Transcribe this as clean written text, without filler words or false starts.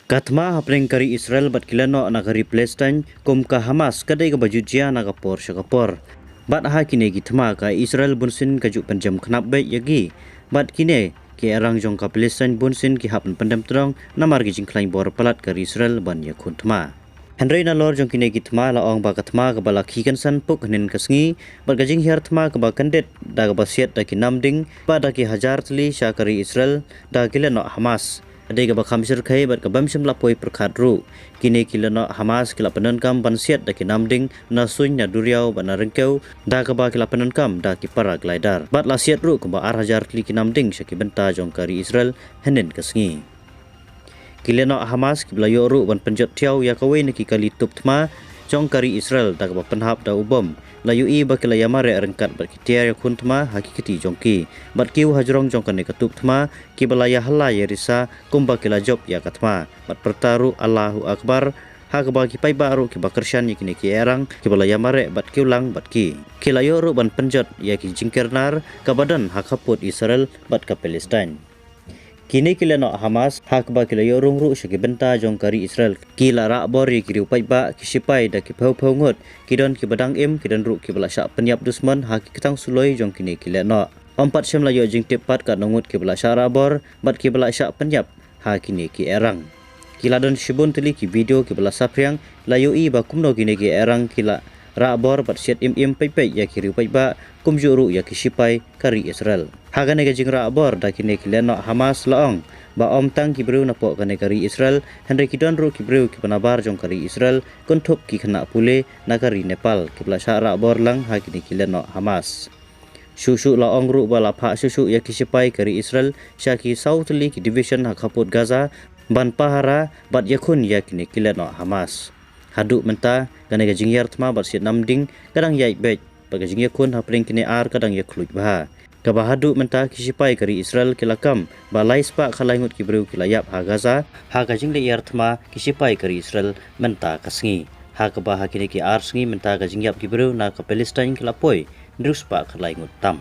Katma hapring kari Israel bat kilano nagari Palestine kum ka Hamas kadai ka baju jia naga por syakapor. Bat ha kine gitma ka Israel bunsin kaju penjam knap baik yagi. Bat kine ki erang jong ka Palestine bunsin ki hapen pendam terong namar gi jingklain bor palat kari Israel ban yakun tma. Henry na lor jong kine gitma la ong ba katma ka bala ki kan san puk nin kasngi bat gajing hiar tma ka ba kandet da ka basiat da ki namding ba da ki hajar tli syakari Israel da kilano Hamas. Adai ka bakam sir kai bat ka bamsim lapoi perkadru kini kilano Hamas kila penankam bansiat da kinamding na suny na duriau ba na rengkeu da ka ba kila penankam da ki para glider bat la siat ru ka ba arhajar kli kinamding syaki benta jong kari Israel henen kasngi kilano Hamas kibla yoru ban penjot tiau ya kawe na ki kali tup tma jong kari Israel da ka ba penhap da ubom layu i bakila yamare rengkat bat kitiar yakun tma hakikati jongki bat kiu hajrong jong kane katup tma ki balaya hala yerisa kumba kila job ya katma bat pertaru Allahu Akbar ha ka bagi pai baru ki bakersyan yakini ki erang ki balaya mare bat kiulang bat ki kilayo ru ban penjot ya ki jingkernar ka badan hakaput Israel bat ka Palestine. Kini kilano Hamas hak ba kila yorong ru syaki benta jong kari Israel kila rak bori kiri upai ba kisipai da ki phau ngot kidon ki badang im kidon ru ki bala syak penyap dusman hak kitang suloi jong kini kilano ompat syam layo jing tepat ka nongut ki bala syak rabor bat ki bala syak penyap ha kini ki erang kila don shibun tili ki video ki bala sapriang layo i ba kumno kini ki erang kila rabor bat siat im pai ya kiri upai ba kumjuru ya kisipai kari Israel hagane gajing rabor da kini kilano Hamas laong ba om tang kibru na po kane kari Israel henry kidon ru kibru ki panabar jong kari Israel konthop ki khana pule na kari Nepal kibla sya rabor lang ha kini kilano Hamas susu laong ru bala pha susu ya kisipai kari Israel syaki South League Division hakaput Gaza ban pahara bat yakun ya kini kilano Hamas hadu menta gane gajing yar tma bat siat namding kadang yai bej bagajing yakun hapring kini ar kadang ya khluj bah kabahadu menta kisipai kari Israel kilakam balai spa khalangut kibru kilayap ha Gaza ha gajing le yar tma kisipai kari Israel menta kasngi ha kabah kini ki ar sngi menta gajing yap kibru na ka Palestine kilapoi druspa khalangut tam.